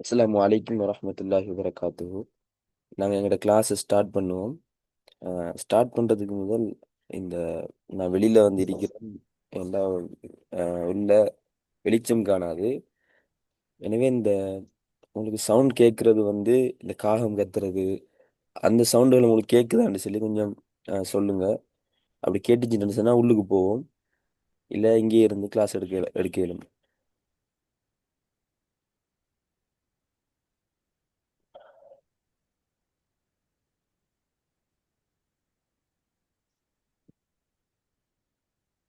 அஸ்ஸலாமு அலைக்கும் வரஹ்மத்துல்லாஹி வபரகாத்துஹு. நாங்கள் எங்களோட கிளாஸை ஸ்டார்ட் பண்ணுவோம். ஸ்டார்ட் பண்ணுறதுக்கு முதல் இந்த நான் வெளியில் வந்து இருக்கிறேன். எல்லா உள்ள வெளிச்சம் காணாது. எனவே உங்களுக்கு சவுண்ட் கேட்குறது வந்து இந்த காகம் கத்துறது அந்த சவுண்டுகள் உங்களுக்கு கேட்குதான்னு சொல்லி கொஞ்சம் சொல்லுங்க. அப்படி கேட்டுச்சுன்னு சொன்னால் உள்ளுக்கு போவோம், இல்லை இங்கேயே இருந்து கிளாஸ் எடுக்க இயலும்.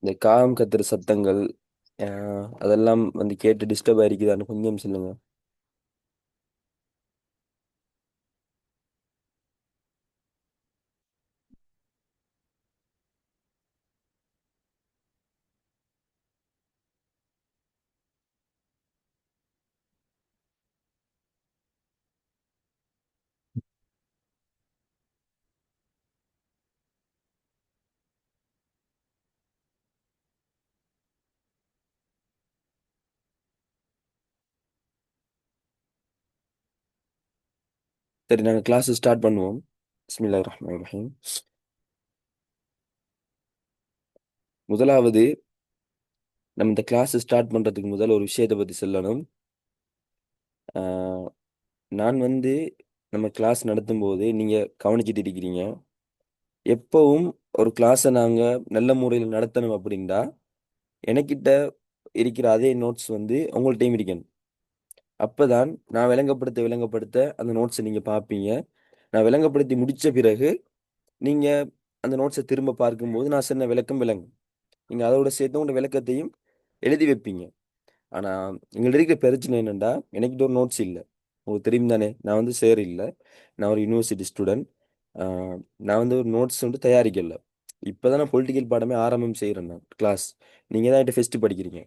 இந்த காகம் கத்துற சத்தங்கள் அதெல்லாம் வந்து கேட்டு டிஸ்டர்ப் ஆயிருக்குதான்னு கொஞ்சம் சொல்லுங்க. சரி, நாங்கள் கிளாஸ் ஸ்டார்ட் பண்ணுவோம். பிஸ்மில்லாஹிர் ரஹ்மானிர் ரஹீம். முதலாவது, நம்ம இந்த கிளாஸ் ஸ்டார்ட் பண்றதுக்கு முதல் ஒரு விஷயத்தை பத்தி சொல்லணும். ஆஹ் நான் வந்து நம்ம கிளாஸ் நடத்தும் போது நீங்க கவனிச்சிட்டு இருக்கிறீங்க. எப்பவும் ஒரு கிளாஸை நாங்க நல்ல முறையில் நடத்தணும் அப்படின்னா எனக்கிட்ட இருக்கிற அதே நோட்ஸ் வந்து உங்கள்ட்டையும் இருக்கணும். அப்பதான் நான் விளங்கப்படுத்த அந்த நோட்ஸை நீங்க பார்ப்பீங்க. நான் விளங்கப்படுத்தி முடிச்ச பிறகு நீங்க அந்த நோட்ஸை திரும்ப பார்க்கும்போது நான் சொன்ன விளக்கம் விளங்கும். நீங்க அதோட சேர்த்து உங்களோட விளக்கத்தையும் எழுதி வைப்பீங்க. ஆனா எங்கள்ட்ட இருக்கிற பிரச்சனை என்னன்னா, எனக்கிட்ட ஒரு நோட்ஸ் இல்லை. உங்களுக்கு தெரியும் தானே, நான் வந்து சேர் இல்லை. நான் ஒரு யூனிவர்சிட்டி ஸ்டூடெண்ட். நான் வந்து ஒரு நோட்ஸ் வந்து தயாரிக்கல. இப்போதான் நான் பொலிட்டிக்கல் பாடமே ஆரம்பம் செய்கிறேன். நான் கிளாஸ், நீங்கள் தான் என்கிட்ட ஃபெஸ்ட்டு படிக்கிறீங்க.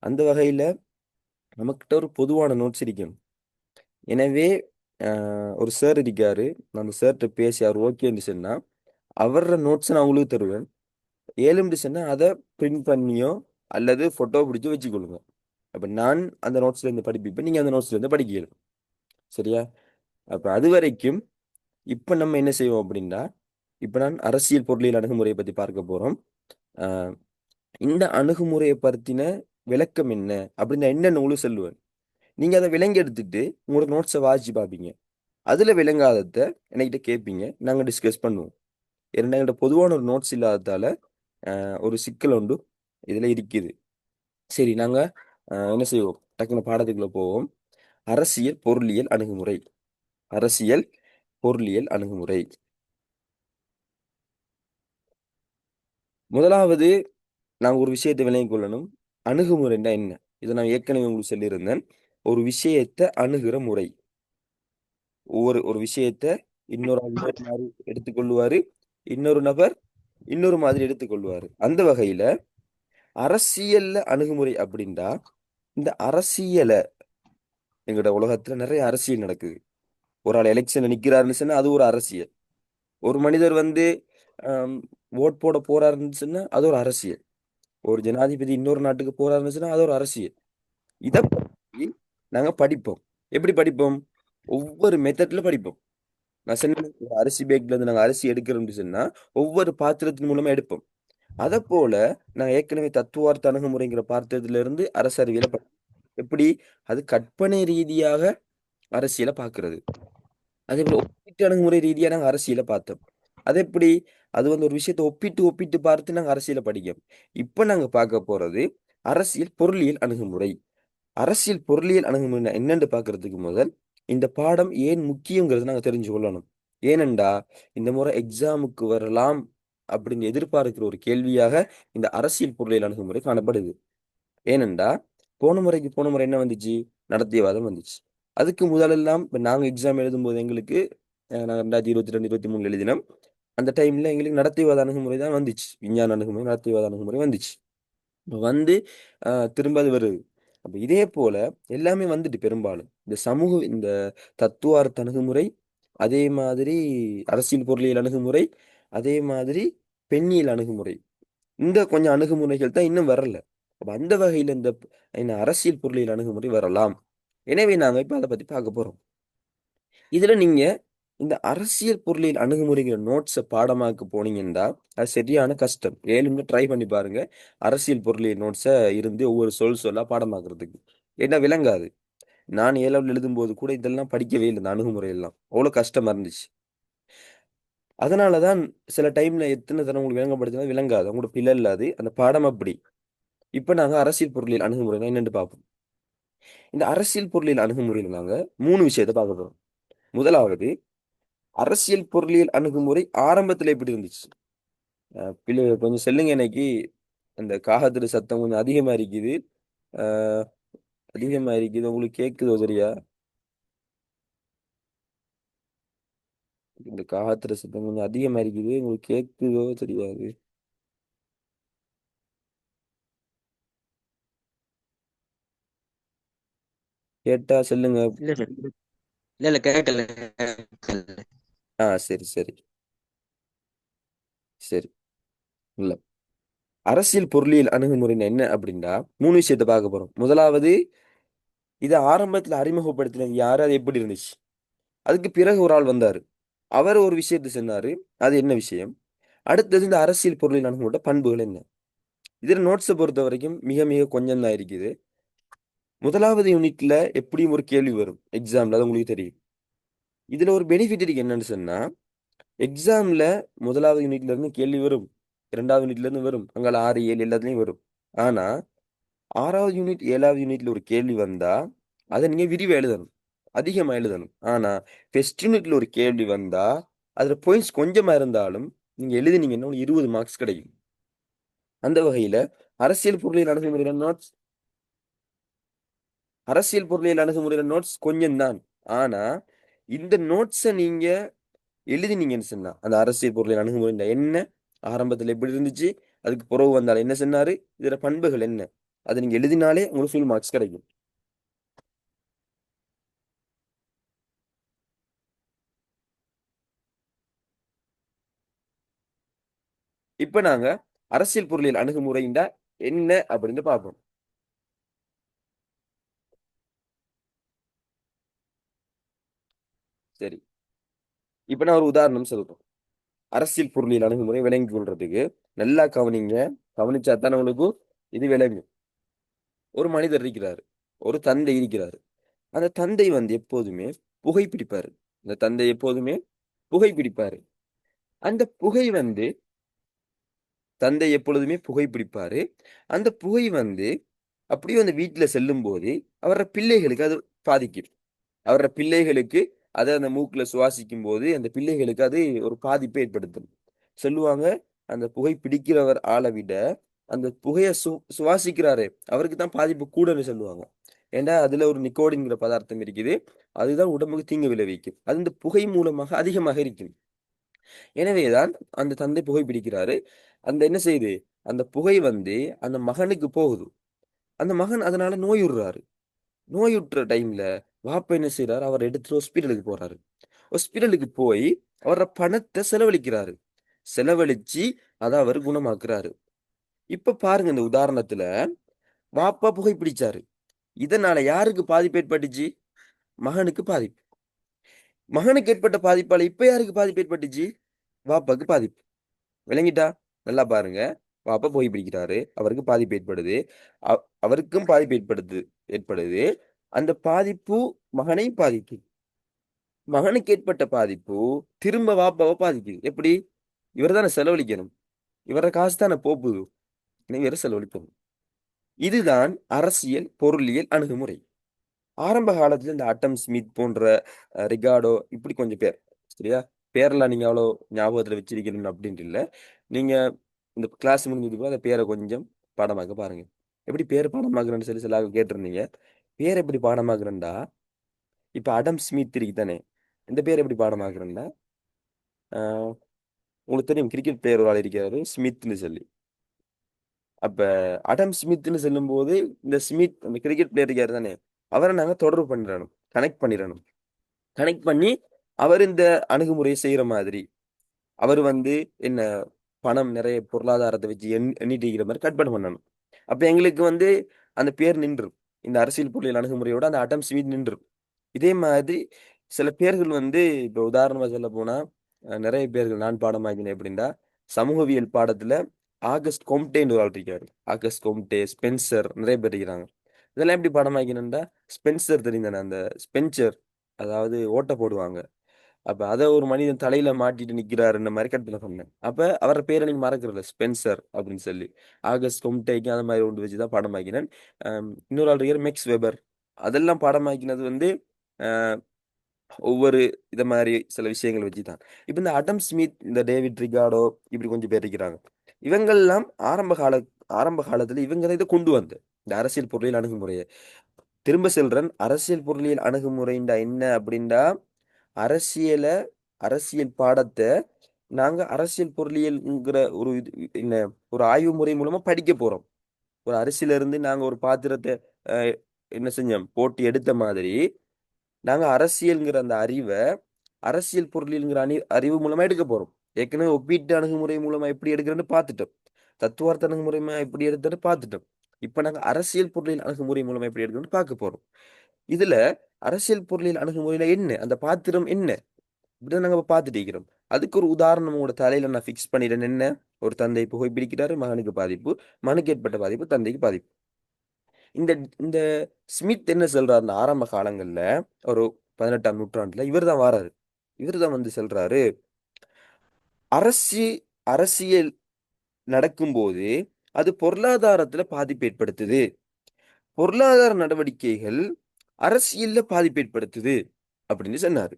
அந்த வகையில் நமக்கிட்ட ஒரு பொதுவான நோட்ஸ் இருக்கும். எனவே ஒரு சார் இருக்காரு. நான் அந்த சார்கிட்ட பேசி அவர் ஓகேன்னு சொன்னால் அவரோட நோட்ஸை நான் உங்களுக்கு தருவேன். ஏழும்னு சொன்னால் அதை பிரிண்ட் பண்ணியோ அல்லது ஃபோட்டோ பிடிச்சி வச்சுக்கொள்ளுங்க. அப்போ நான் அந்த நோட்ஸ்லேருந்து படிப்பேன், நீங்கள் அந்த நோட்ஸ்லேருந்து படிக்கலாம். சரியா? அப்போ அது வரைக்கும் இப்போ நம்ம என்ன செய்வோம் அப்படின்னா, இப்போ நான் அரசியல் பொருளியல் அணுகுமுறையை பற்றி பார்க்க போகிறோம். இந்த அணுகுமுறையை பற்றின விளக்கம் என்ன அப்படின்னு நான் என்ன நூலு சொல்லுவேன். நீங்கள் அதை விளங்கி எடுத்துட்டு உங்களோட நோட்ஸை வாசிச்சு பார்ப்பீங்க. அதில் விளங்காதத என்கிட்ட கேட்பீங்க, நாங்கள் டிஸ்கஸ் பண்ணுவோம். ஏன்னா என்கிட்ட பொதுவான ஒரு நோட்ஸ் இல்லாததால ஒரு சிக்கல் உண்டு இதில் இருக்குது. சரி, நாங்கள் என்ன செய்வோம், டக்குனு பாடத்துக்குள்ள போவோம். அரசியல் பொருளியல் அணுகுமுறை. அரசியல் பொருளியல் அணுகுமுறை. முதலாவது, நாங்கள் ஒரு விஷயத்தை விளங்கிக் கொள்ளணும். அணுகுமுறைன்னா என்ன? இதை நான் ஏற்கனவே உங்களுக்கு சொல்லியிருந்தேன். ஒரு விஷயத்தை அணுகிற முறை. ஒவ்வொரு ஒரு விஷயத்தை இன்னொரு ஆள் இன்னொரு மாதிரி எடுத்துக்கொள்வாரு, இன்னொரு நபர் இன்னொரு மாதிரி எடுத்துக்கொள்வாரு. அந்த வகையில அரசியல்ல அணுகுமுறை அப்படின்டா, இந்த அரசியலை எங்களோட உலகத்துல நிறைய அரசியல் நடக்குது. ஒரு ஆள் எலெக்ஷன்ல நிக்கிறாருன்னு சொன்னா அது ஒரு அரசியல். ஒரு மனிதர் வந்து ஓட் போட போறாருன்னு சொன்னா அது ஒரு அரசியல். ஒரு ஜனாதிபதி இன்னொரு நாட்டுக்கு போறாருன்னு சொன்னா அது ஒரு அரசியல். இதை பத்தி நாங்க படிப்போம். எப்படி படிப்போம்? ஒவ்வொரு மெத்தட்ல படிப்போம். நான் சொன்ன ஒரு அரிசி பேக்ல இருந்து நாங்க அரிசி எடுக்கிறோம்னு சொன்னா ஒவ்வொரு பாத்திரத்தின் மூலமா எடுப்போம். அதை போல நான் ஏற்கனவே தத்துவார்த்த அணுகுமுறைங்கிற பார்த்ததுல இருந்து அரசியல எப்படி அது கற்பனை ரீதியாக அரசியலை பார்க்கிறது. அதே போல ஒப்பீட்டு அணுகுமுறை ரீதியா நாங்க அரசியலை பார்த்தோம். அது எப்படி? அது வந்து ஒரு விஷயத்தை ஒப்பிட்டு ஒப்பிட்டு பார்த்து நாங்க அரசியலை படிக்கோம். இப்ப நாங்க பார்க்க போறது அரசியல் பொருளியல் அணுகுமுறை. அரசியல் பொருளியல் அணுகுமுறை என்னன்னு பார்க்கறதுக்கு முதல் இந்த பாடம் ஏன் முக்கியங்கிறத நாங்க தெரிஞ்சு கொள்ளணும். ஏனெண்டா இந்த முறை எக்ஸாமுக்கு வரலாம் அப்படின்னு எதிர்பார்க்கிற ஒரு கேள்வியாக இந்த அரசியல் பொருளியல் அணுகுமுறை காணப்படுது. ஏனெண்டா போன முறை என்ன வந்துச்சு? நடத்தியவாதம் வந்துச்சு. அதுக்கு முதலெல்லாம் இப்போ நாங்கள் எக்ஸாம் எழுதும்போது எங்களுக்கு நாங்கள் 2022 23 எழுதினோம். அந்த டைம்ல எங்களுக்கு நடத்தியவாத அணுகுமுறை தான் வந்துச்சு. விஞ்ஞான அணுகுமுறை, நடத்தியவாத அணுகுமுறை வந்துச்சு. இப்ப வந்து திரும்ப அது வருது. அப்ப இதே போல எல்லாமே வந்துட்டு பெரும்பாலும் இந்த தத்துவார்த்த அணுகுமுறை, அதே மாதிரி அரசியல் பொருளியல் அணுகுமுறை, அதே மாதிரி பெண்ணியல் அணுகுமுறை. இந்த கொஞ்சம் அணுகுமுறைகள் தான் இன்னும் வரல. அப்ப அந்த வகையில இந்த அரசியல் பொருளியல் அணுகுமுறை வரலாம். எனவே நாங்க இப்ப அதை பத்தி பார்க்க போறோம். இதுல நீங்க இந்த அரசியல் பொருளியல் அணுகுமுறைங்கிற நோட்ஸை பாடமாக்க போனீங்கன்னா அது சரியான கஷ்டம். ஏழுங்க ட்ரை பண்ணி பாருங்க. அரசியல் பொருளியல் நோட்ஸை இருந்து ஒவ்வொரு சொல்லா பாடமாக்குறதுக்கு. ஏன்னா விளங்காது. நான் ஏழாவில் எழுதும்போது கூட இதெல்லாம் படிக்கவே இல்லை. இந்த அணுகுமுறை எல்லாம் அவ்வளவு கஷ்டமா இருந்துச்சு. அதனாலதான் சில டைம்ல எத்தனை தடவை உங்களுக்கு விளங்கப்படுத்தினா விளங்காது. உங்களோட பிழை இல்லாது அந்த பாடம் அப்படி. இப்ப நாங்க அரசியல் பொருளியல் அணுகுமுறை என்னன்னு பார்ப்போம். இந்த அரசியல் பொருளியல் அணுகுமுறையில நாங்க 3 விஷயத்தை பார்க்க போறோம். முதலாவது, அரசியல் பொருளியல் அணுகுமுறை ஆரம்பத்துல எப்படி இருந்துச்சு? பிள்ளை கொஞ்சம் சொல்லுங்க எனக்கு. அந்த காகத்துல சத்தம் கொஞ்சம் அதிகமா இருக்குது. அ அதிகமா இருக்குது. உங்களுக்கு கேக்குதோ சரியா? இந்த காகத்துல சத்தம் கொஞ்சம் அதிகமா இருக்குது. உங்களுக்கு கேக்குதோ தெரியாது. கேட்டா சொல்லுங்க. இல்ல இல்ல இல்ல இல்ல கேட்கல கேட்கல. சரி, சரி, சரி. இல்ல. அரசியல் பொருளியல் அணுகுமுறைன்னா என்ன அப்படின்னா 3 விஷயத்தை பார்க்க போறோம். முதலாவது, இதை ஆரம்பத்துல அறிமுகப்படுத்தினது யாரு? அது எப்படி இருந்துச்சு? அதுக்கு பிறகு ஒரு ஆள் வந்தாரு. அவர் ஒரு விஷயத்தை சொன்னாரு. அது என்ன விஷயம்? அடுத்தது இந்த அரசியல் பொருளியல் அணுகுமுறை பண்புகள் என்ன? இதுல நோட்ஸை பொறுத்த வரைக்கும் மிக மிக கொஞ்சம் தான் இருக்குது. முதலாவது யூனிட்ல எப்படியும் ஒரு கேள்வி வரும் எக்ஸாம்ல, அது உங்களுக்கு தெரியும். இதுல ஒரு பெனிஃபிட் இருக்கு என்னன்னு சொன்னா, எக்ஸாம்ல முதலாவது யூனிட்ல இருந்து கேள்வி வரும், இரண்டாவது யூனிட்ல இருந்து வரும், அங்கால 6, 7 எல்லாத்துலயும் வரும். ஆனா 6வது யூனிட் 7வது யூனிட்ல ஒரு கேள்வி வந்தா அதை நீங்க விரிவா எழுதணும், அதிகமா எழுதணும். ஆனா ஃபர்ஸ்ட் யூனிட்ல ஒரு கேள்வி வந்தா அதுல பாயிண்ட்ஸ் கொஞ்சமா இருந்தாலும் நீங்க எழுதினீங்கன்னா உங்களுக்கு 20 மார்க்ஸ் கிடைக்கும். அந்த வகையில அரசியல் பொருளியல் அணுகுமுறையில நோட்ஸ் அரசியல் பொருளியல் அணுகுமுறையில நோட்ஸ் கொஞ்சம் தான். ஆனா இந்த நோட்ஸை நீங்க எழுதினீங்கன்னு சொன்னா அந்த அரசியல் பொருளியல் அணுகுமுறை என்ன, ஆரம்பத்துல எப்படி இருந்துச்சு, அதுக்கு புறவு வந்தால் என்ன சொன்னாரு, இதுல பண்புகள் என்ன, அதை நீங்க எழுதினாலே உங்களுக்கு ஃபுல் மார்க்ஸ் கிடைக்கும். இப்ப நாங்க அரசியல் பொருளியல் அணுகுமுறைண்டா என்ன அப்படின்னு பார்ப்போம். சரி, இப்ப நான் ஒரு உதாரணம் சொல்றேன். அரசியல் பொருளியல் அணுகுமுறை விளங்கிக் கொள்றதுக்கு நல்லா கவனிங்க. கவனிச்சா தான் உங்களுக்கு இது விளங்கும். ஒரு மனிதர் இருக்கிறாரு, ஒரு தந்தை இருக்கிறாரு. அந்த தந்தை வந்து எப்போதுமே புகைப்பிடிப்பாரு. அந்த தந்தை எப்போதுமே புகைப்பிடிப்பாரு. அந்த புகை வந்து தந்தை எப்பொழுதுமே புகைப்பிடிப்பாரு. அந்த புகை வந்து அப்படியே அந்த வீட்டுல செல்லும் போது அவரோட பிள்ளைகளுக்கு அது பாதிக்கும். அவரோட பிள்ளைகளுக்கு அதை அந்த மூக்குல சுவாசிக்கும் போது அந்த பிள்ளைகளுக்கு அது ஒரு பாதிப்பை ஏற்படுத்தும். சொல்லுவாங்க, அந்த புகை பிடிக்கிறவர் ஆளை விட அந்த புகையை சுவாசிக்கிறாரே அவருக்கு தான் பாதிப்பு கூடன்னு சொல்லுவாங்க. ஏன்னா அதுல ஒரு நிக்கோடின்கிற பதார்த்தம் இருக்குது. அதுதான் உடம்புக்கு தீங்கு விளைவிக்கும். அது இந்த புகை மூலமாக அதிகமாக இருக்கும். எனவேதான் அந்த தந்தை புகை பிடிக்கிறாரு. அந்த என்ன செய்யுது, அந்த புகை வந்து அந்த மகனுக்கு போகுது. அந்த மகன் அதனால நோயுறாரு. நோயுற்ற டைம்ல வாப்பா என்ன செய்யறாரு, அவர் எடுத்துட்டு ஹாஸ்பிட்டலுக்கு போறாரு. ஹாஸ்பிட்டலுக்கு போய் அவரோட பணத்தை செலவழிக்கிறாரு. செலவழிச்சு அதை அவர் குணமாக்குறாரு. இப்ப பாருங்க, இந்த உதாரணத்துல வாப்பா புகை பிடிச்சாரு. இதனால யாருக்கு பாதிப்பு ஏற்பட்டுச்சு? மகனுக்கு பாதிப்பு. மகனுக்கு ஏற்பட்ட பாதிப்பால இப்ப யாருக்கு பாதிப்பு ஏற்பட்டுச்சு? வாப்பாக்கு பாதிப்பு. விளங்கிட்டா? நல்லா பாருங்க. வாப்பா புகை பிடிக்கிறாரு, அவருக்கு பாதிப்பு ஏற்படுது. அவருக்கும் பாதிப்பு ஏற்படுது. அந்த பாதிப்பு மகனை பாதிக்குது. மகனுக்கு ஏற்பட்ட பாதிப்பு திரும்ப வாப்பாவை பாதிக்குது. எப்படி? இவர் தானே செலவழிக்கணும். இவர காசு தானே போகுது. இவர செலவழிக்கணும். இதுதான் அரசியல் பொருளியல் அணுகுமுறை. ஆரம்ப காலத்துல இந்த அட்டம் ஸ்மித் போன்ற ரிகார்டோ இப்படி கொஞ்சம் பேர், சரியா? பேரெல்லாம் நீங்க அவ்வளோ ஞாபகத்துல வச்சிருக்கணும் அப்படின்ட்டு இல்ல. நீங்க இந்த கிளாஸ் முடிஞ்சதுக்கு அந்த பேரை கொஞ்சம் பாடமாக்க பாருங்க. எப்படி பேர் பாடமாக்குறேன்னு சொல்லி சில ஆள் கேட்டிருந்தீங்க. பேர் எப்படி பாடமாக்குறேன்டா, இப்ப அடம் ஸ்மித் இருக்கு தானே, இந்த பேர் எப்படி பாடமாக்குறேன்டா, ஆஹ் உங்களுக்கு தெரியும் கிரிக்கெட் பிளேயர் ஒரு ஆள் இருக்காரு ஸ்மித்னு சொல்லி. அப்ப அடம் ஸ்மித்னு சொல்லும்போது இந்த ஸ்மித் அந்த கிரிக்கெட் பிளேயர் இருக்காரு தானே, அவரை நாங்க தொடர்பு பண்ணிடணும், கனெக்ட் பண்ணிடணும். கனெக்ட் பண்ணி அவர் இந்த அணுகுமுறையை செய்யற மாதிரி அவர் வந்து என்ன பணம் நிறைய பொருளாதாரத்தை வச்சு எண்ணிட்டு இருக்கிற மாதிரி கற்பனை பண்ணணும். அப்ப எங்களுக்கு வந்து அந்த பேர் நின்றும். இந்த அரசியல் பொருளியல் அணுகுமுறையோட அந்த அடம் ஸ்மித் நின்றும். இதே மாதிரி சில பேர்கள் வந்து இப்போ உதாரணமா சொல்ல போனா நிறைய பேர்கள் நான் பாடமாக்கினேன் எப்படின்னா சமூகவியல் பாடத்துல ஆகஸ்ட் கொம்டேன்னு ஒரு ஆள் இருக்காரு. ஆகஸ்ட் கொம்டே, ஸ்பென்சர், நிறைய பேர் இருக்கிறாங்க. இதெல்லாம் எப்படி பாடமாக்கினா ஸ்பென்சர் தெரிந்தானே, அந்த ஸ்பென்சர், அதாவது ஓட்ட போடுவாங்க. அப்ப அதை ஒரு மனிதன் தலையில மாட்டிட்டு நிக்கிறாருன்ற மாதிரி கற்பனை பண்ணேன். அப்ப அவர பேரை நீங்க மறக்கறதில்ல, ஸ்பென்சர் அப்படின்னு சொல்லி. ஆகஸ்ட் கொம்டேக்கு அந்த மாதிரி ஒன்று வச்சுதான் பாடமாக்கினேன். இன்னொரு ஆள் இருக்கார் மேக்ஸ் வெபர். அதெல்லாம் பாடமாக்கினது வந்து அஹ், ஒவ்வொரு இத மாதிரி சில விஷயங்கள் வச்சுதான். இப்ப இந்த அடம் ஸ்மித், இந்த டேவிட் ரிகார்டோ, இப்படி கொஞ்சம் பேர் இருக்கிறாங்க. இவங்கெல்லாம் ஆரம்ப காலத்துல இவங்க இதை கொண்டு வந்து இந்த அரசியல் பொருளியல் அணுகுமுறையை திரும்ப சொல்றேன். அரசியல் பொருளியல் அணுகுமுறைண்டா என்ன அப்படின்டா அரசியல அரசியல் பாடத்தை நாங்க அரசியல் பொருளியல்ங்கிற ஒரு என்ன ஒரு ஆய்வு முறை மூலமா படிக்க போறோம். ஒரு அரிசியில இருந்து நாங்க ஒரு பாத்திரத்தை அஹ், என்ன செஞ்சோம் போட்டு எடுத்த மாதிரி நாங்க அரசியல்ங்கிற அந்த அறிவை அரசியல் பொருளியல்ங்கிற அறிவு மூலமா எடுக்க போறோம். ஏற்கனவே ஒப்பீட்டு அணுகுமுறை மூலமா எப்படி எடுக்கிறேன்னு பார்த்துட்டோம். தத்துவார்த்த அணுகுமுறை எப்படி எடுத்துன்னு பார்த்துட்டோம். இப்ப நாங்க அரசியல் பொருளியல் அணுகுமுறை மூலமா எப்படி எடுக்கிறோம்னு பார்க்க போறோம். இதுல அரசியல் பொருளியல் அணுகுமுறையில என்ன அந்த பாத்திரம் என்ன இப்படிதான் நாங்க இப்ப பார்த்துட்டு இருக்கிறோம். அதுக்கு ஒரு உதாரணம் உங்களோட தலையில நான் ஃபிக்ஸ் பண்ணிட்டேன். என்ன? ஒரு தந்தை புகைப்பிடிக்கிறாரு, மகனுக்கு பாதிப்பு, மகனுக்கு ஏற்பட்ட பாதிப்பு, தந்தைக்கு பாதிப்பு. இந்த இந்த ஸ்மித் என்ன சொல்றாருன்னா ஆரம்ப காலங்கள்ல ஒரு 18ஆம் நூற்றாண்டுல இவர் தான் வாராரு. இவர் தான் வந்து சொல்றாரு, அரசு அரசியல் நடக்கும்போது அது பொருளாதாரத்துல பாதிப்பு ஏற்படுத்துது. பொருளாதார நடவடிக்கைகள் அரசியல்ல பாதிப்பு ஏற்படுத்துது அப்படின்னு சொன்னாரு.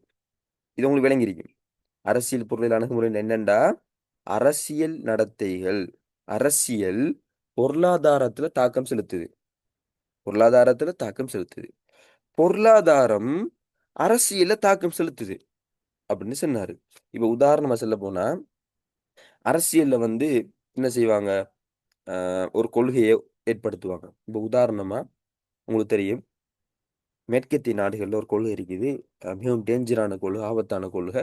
இது உங்களுக்கு விளங்கிருக்கும். அரசியல் பொருளியல் அணுகுமுறை என்னண்டா அரசியல் நடத்தைகள், அரசியல் பொருளாதாரத்துல தாக்கம் செலுத்துது. பொருளாதாரத்துல தாக்கம் செலுத்துது. பொருளாதாரம் அரசியல்ல தாக்கம் செலுத்துது அப்படின்னு சொன்னாரு. இப்ப உதாரணமா சொல்ல போனா அரசியல்ல வந்து என்ன செய்வாங்க, ஒரு கொள்கையை ஏற்படுத்துவாங்க. இப்ப உதாரணமா உங்களுக்கு தெரியும் மேற்கத்திய நாடுகள்ல ஒரு கொள்கை இருக்குது. மிகவும் டேஞ்சரான கொள்கை, ஆபத்தான கொள்கை.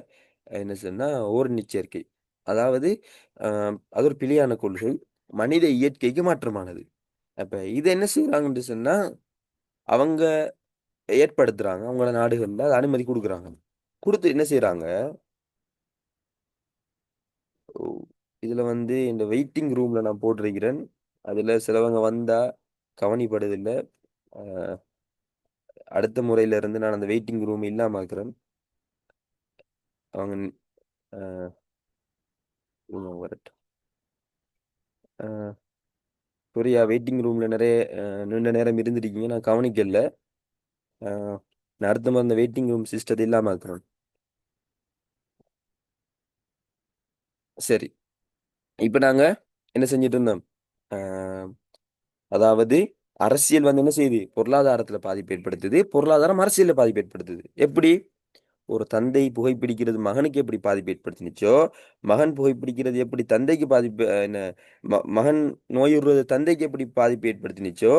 என்ன சொன்னா ஓரினச் சேர்க்கை. அதாவது அது ஒரு பிழையான கொள்கை. மனித இயற்கைக்கு மாற்றமானது. அப்ப இது என்ன செய்யறாங்கன்னு சொன்னா அவங்க ஏற்படுத்துறாங்க. அவங்களோட நாடுகள்ல அது அனுமதி கொடுக்குறாங்க. கொடுத்து என்ன செய்யறாங்க, ஓ, இதுல வந்து இந்த வெயிட்டிங் ரூம்ல நான் போட்டிருக்கிறேன். அதுல சிலவங்க வந்தா கவனிப்படுதில்லை. அஹ், அடுத்த முறையில இருந்து நான் அந்த வெயிட்டிங் ரூம் இல்லாம ஆக்குறேன். அவங்க வரட்டும். சரியா வெயிட்டிங் ரூம்ல நிறைய நீண்ட நேரம் இருந்திருக்கீங்க, நான் கவனிக்கல. அஹ், நான் அடுத்த மாதிரி அந்த வெயிட்டிங் ரூம் சிஸ்டத்தை இல்லாம ஆக்குறேன். சரி, இப்ப நாங்க என்ன செஞ்சுட்டு இருந்தோம், அஹ், அதாவது அரசியல் வந்து என்ன செய்யுது, பொருளாதாரத்துல பாதிப்பு ஏற்படுத்துது, பொருளாதாரம் அரசியல்ல பாதிப்பு ஏற்படுத்துது. எப்படி? ஒரு தந்தை புகைப்பிடிக்கிறது மகனுக்கு எப்படி பாதிப்பு ஏற்படுத்தினுச்சோ, மகன் புகைப்பிடிக்கிறது எப்படி தந்தைக்கு பாதிப்பு என்ன மகன் நோயுறுறது தந்தைக்கு எப்படி பாதிப்பு ஏற்படுத்தினுச்சோ,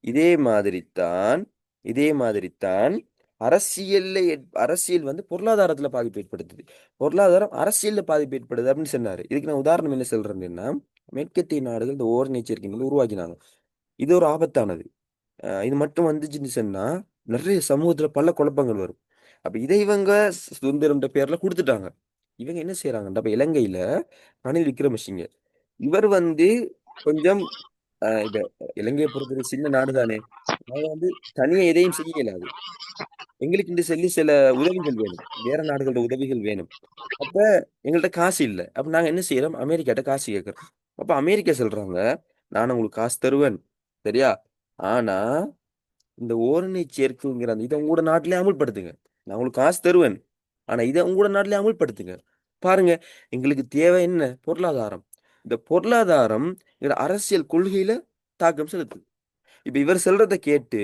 இதே மாதிரித்தான் இதே மாதிரித்தான் அரசியல் வந்து பொருளாதாரத்துல பாதிப்பு ஏற்படுத்துது. பொருளாதாரம் அரசியல்ல பாதிப்பு ஏற்படுது அப்படின்னு சொன்னாரு. இதுக்கு நான் உதாரணம் என்ன சொல்றேன்னா மேற்கத்திய நாடுகள் இந்த ஓர் சேர்க்கைகளை உருவாக்கினாங்க. இது ஒரு ஆபத்தானது. இது மட்டும் வந்துச்சுன்னு சொன்னா நிறைய சமூகத்துல பல குழப்பங்கள் வரும். அப்ப இதை இவங்க சுதந்திரம்ன்ற பேர்ல கொடுத்துட்டாங்க. இவங்க என்ன செய்யறாங்கன்ற அப்ப இலங்கையில ரணில் விக்ரமசிங்க இவர் வந்து கொஞ்சம் இப்ப இலங்கையை பொறுத்தவரை சின்ன நாடு தானே. நாங்க வந்து தனியா எதையும் செய்ய இயலாது. எங்களுக்கு இந்த சொல்லி சில உதவிகள் வேணும், வேற நாடுகளோட உதவிகள் வேணும். அப்ப எங்கள்ட்ட காசு இல்லை. அப்ப நாங்க என்ன செய்யறோம், அமெரிக்காட்ட காசு கேட்கறோம். அப்ப அமெரிக்கா சொல்றாங்க, நான் உங்களுக்கு காசு தருவேன், சரியா, ஆனா இந்த ஓரணை சேர்க்கைங்கிற அந்த இதை உங்களோட நாட்டிலே அமுல்படுத்துங்க. நான் உங்களுக்கு காசு தருவேன், ஆனா இதை உங்களோட நாட்டிலே அமுல்படுத்துங்க. பாருங்க, எங்களுக்கு தேவை என்ன, பொருளாதாரம். இந்த பொருளாதாரம் எங்களோட அரசியல் கொள்கையில தாக்கம் செலுத்துது. இப்ப இவர் சொல்றதை கேட்டு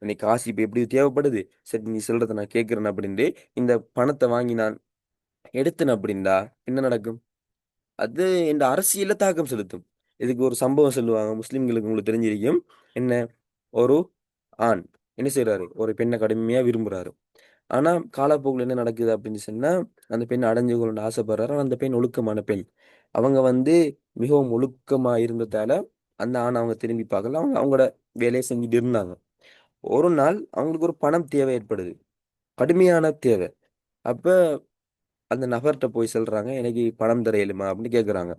நீ காசு இப்ப எப்படி தேவைப்படுது, சரி நீ சொல்றதை நான் கேட்கிறேன் அப்படின்ட்டு இந்த பணத்தை வாங்கி நான் எடுத்தேன் அப்படின்டா என்ன நடக்கும், அது இந்த அரசியல்ல தாக்கம் செலுத்தும். இதுக்கு ஒரு சம்பவம் சொல்லுவாங்க, முஸ்லிம்களுக்கு உங்களுக்கு தெரிஞ்சிருக்கும். என்ன? ஒரு ஆண் என்ன செய்றாரு, ஒரு பெண்ணை கடுமையா விரும்புறாரு. ஆனா காலப்போக்கில் என்ன நடக்குது அப்படின்னு சொன்னா அந்த பெண் அடைஞ்சு கொள்ள ஆசைப்படுறாரு. ஆனா அந்த பெண் ஒழுக்கமான பெண். அவங்க வந்து மிகவும் ஒழுக்கமா இருந்ததால அந்த ஆண் அவங்க திரும்பி பார்க்கல, அவங்க அவங்களோட வேலையை செஞ்சுட்டு இருந்தாங்க. ஒரு நாள் அவங்களுக்கு ஒரு பணம் தேவை ஏற்படுது, கடுமையான தேவை. அப்ப அந்த நபர்கிட்ட போய் சொல்றாங்க, எனக்கு பணம் தர இயலுமா அப்படின்னு கேட்குறாங்க.